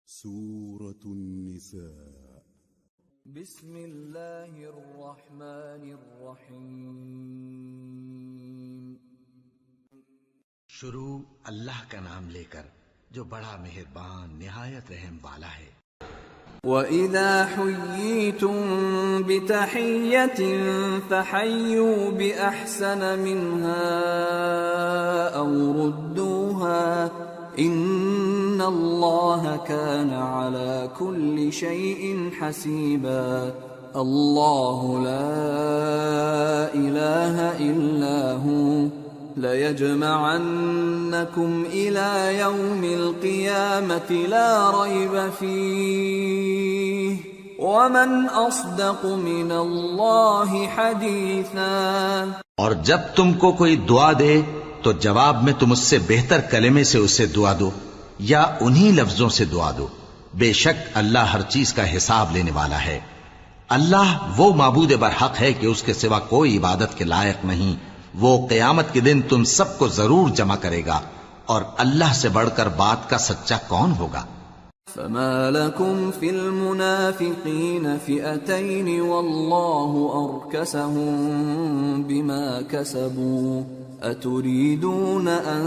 سورة النساء بسم اللہ الرحمن الرحیم شروع اللہ کا نام لے کر جو بڑا مہربان نہایت رحم والا ہے۔ وَإِذَا حُيِّيتُم بِتَحِيَّةٍ فَحَيُّوا بِأَحْسَنَ مِنْهَا أَوْ رُدُّوهَا إِنَّ اللَّهَ كَانَ عَلَى كُلِّ شَيْءٍ حَسِيبًا۔ اللَّهُ لَا إِلَٰهَ إِلَّا هُوَ لَيَجْمَعَنَّكُمْ إِلَى يَوْمِ الْقِيَامَةِ لَا رَيْبَ فِيهِ وَمَنْ أَصْدَقُ مِنَ اللَّهِ حَدِيثًا۔ اور جب تم کو کوئی دعا دے تو جواب میں تم اس سے بہتر کلمے سے اسے دعا دو یا انہی لفظوں سے دعا دو، بے شک اللہ ہر چیز کا حساب لینے والا ہے۔ اللہ وہ معبود برحق ہے کہ اس کے سوا کوئی عبادت کے لائق نہیں۔ وہ قیامت کے دن تم سب کو ضرور جمع کرے گا، اور اللہ سے بڑھ کر بات کا سچا کون ہوگا؟ فما لكم في المنافقين فئتين والله أركسهم بما كسبوا أتريدون أن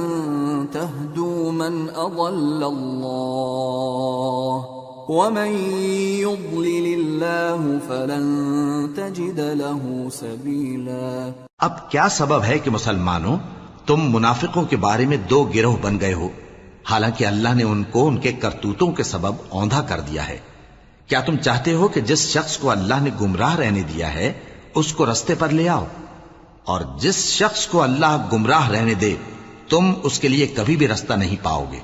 تهدوا من أضل الله ومن يضلل الله فلن تجد له سبيلا۔ اب کیا سبب ہے کہ مسلمانوں تم منافقوں کے بارے میں دو گروہ بن گئے ہو، حالانکہ اللہ نے ان کو ان کے کرتوتوں کے سبب اوندھا کر دیا ہے۔ کیا تم چاہتے ہو کہ جس شخص کو اللہ نے گمراہ رہنے دیا ہے اس کو رستے پر لے آؤ، اور جس شخص کو اللہ گمراہ رہنے دے تم اس کے لیے کبھی بھی رستہ نہیں پاؤ گے۔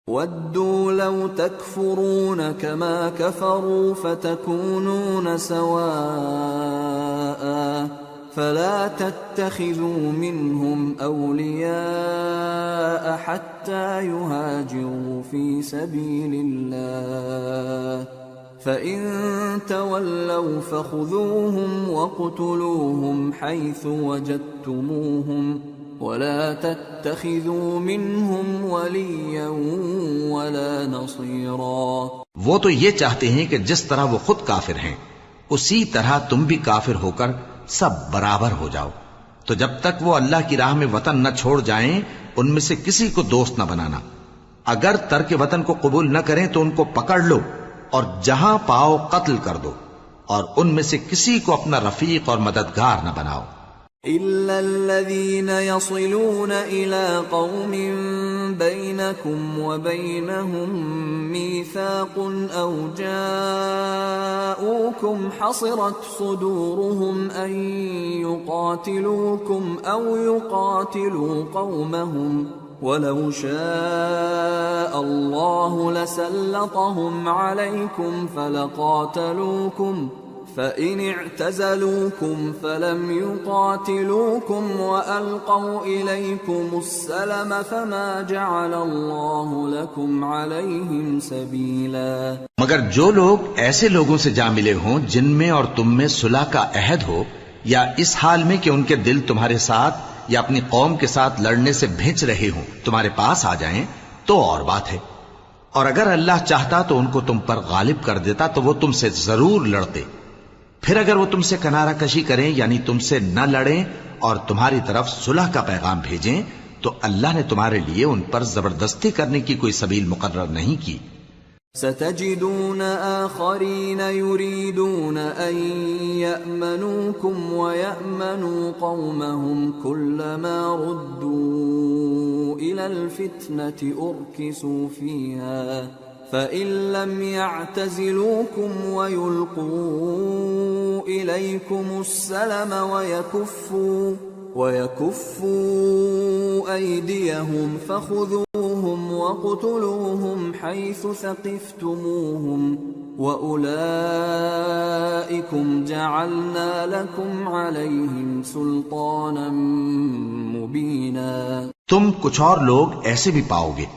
وَدُّوا لَوْ تَكْفُرُونَ كَمَا كَفَرُوا فَتَكُونُونَ سَوَاءً فَلَا تَتَّخِذُوا مِنْهُمْ أَوْلِيَاءَ حَتَّى يُهَاجِرُوا فِي سَبِيلِ اللَّهِ فَإِن تَوَلَّوْا فَخُذُوهُمْ وَاقْتُلُوهُمْ حَيْثُ وَجَدتُّمُوهُمْ وَلَا تَتَّخِذُوا مِنْهُمْ وَلِيًّا وَلَا نَصِيرًا۔ وہ تو یہ چاہتے ہیں کہ جس طرح وہ خود کافر ہیں اسی طرح تم بھی کافر ہو کر سب برابر ہو جاؤ، تو جب تک وہ اللہ کی راہ میں وطن نہ چھوڑ جائیں ان میں سے کسی کو دوست نہ بنانا۔ اگر ترک وطن کو قبول نہ کریں تو ان کو پکڑ لو اور جہاں پاؤ قتل کر دو، اور ان میں سے کسی کو اپنا رفیق اور مددگار نہ بناؤ۔ إِلَّا الَّذِينَ يَصِلُونَ إِلَىٰ قَوْمٍ بَيْنَكُمْ وَبَيْنَهُم مِّيثَاقٌ أَوْ جَاءُوكُمْ حَصِرَتْ صُدُورُهُمْ أَن يُقَاتِلُوكُمْ أَوْ يُقَاتِلُوا قَوْمَهُمْ وَلَوْ شَاءَ اللَّهُ لَسَلَّطَهُمْ عَلَيْكُمْ فَلَقَاتَلُوكُمْ فَإِنِ اعْتَزَلُوكُمْ فَلَمْ يُقَاتِلُوكُمْ وَأَلْقَوْا إِلَيْكُمُ السَّلَمَ فَمَا جَعَلَ اللَّهُ لَكُمْ عَلَيْهِمْ سَبِيلًا۔ مگر جو لوگ ایسے لوگوں سے جا ملے ہوں جن میں اور تم میں صلح کا عہد ہو، یا اس حال میں کہ ان کے دل تمہارے ساتھ یا اپنی قوم کے ساتھ لڑنے سے بھیج رہے ہوں، تمہارے پاس آ جائیں تو اور بات ہے، اور اگر اللہ چاہتا تو ان کو تم پر غالب کر دیتا تو وہ تم سے ضرور لڑتے۔ پھر اگر وہ تم سے کنارہ کشی کریں یعنی تم سے نہ لڑیں اور تمہاری طرف صلح کا پیغام بھیجیں تو اللہ نے تمہارے لیے ان پر زبردستی کرنے کی کوئی سبیل مقرر نہیں کی۔ ستجدون آخرین یریدون ان یأمنوکم ویأمنوا قومهم كلما ردوا الى الفتنة ارکسوا فیہا فَإِن لَّمْ يَعْتَزِلُوكُمْ وَيُلْقُوا إِلَيْكُمُ السَّلَمَ وَيَكُفُّوا أَيْدِيَهُمْ فَخُذُوهُمْ وَاقْتُلُوهُمْ حَيْثُ ثَقِفْتُمُوهُمْ وَأُولَٰئِكُمْ جَعَلْنَا لَكُمْ عَلَيْهِمْ سُلْطَانًا مُّبِينًا۔ تم کچھ اور لوگ ایسے بھی پاؤ گے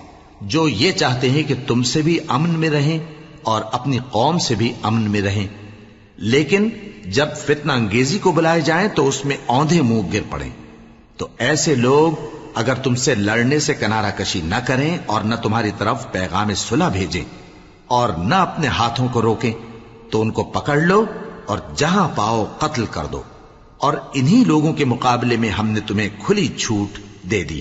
جو یہ چاہتے ہیں کہ تم سے بھی امن میں رہیں اور اپنی قوم سے بھی امن میں رہیں، لیکن جب فتنہ انگیزی کو بلائے جائیں تو اس میں اوندھے منہ گر پڑیں۔ تو ایسے لوگ اگر تم سے لڑنے سے کنارہ کشی نہ کریں اور نہ تمہاری طرف پیغام صلح بھیجیں اور نہ اپنے ہاتھوں کو روکیں تو ان کو پکڑ لو اور جہاں پاؤ قتل کر دو، اور انہی لوگوں کے مقابلے میں ہم نے تمہیں کھلی چھوٹ دے دی۔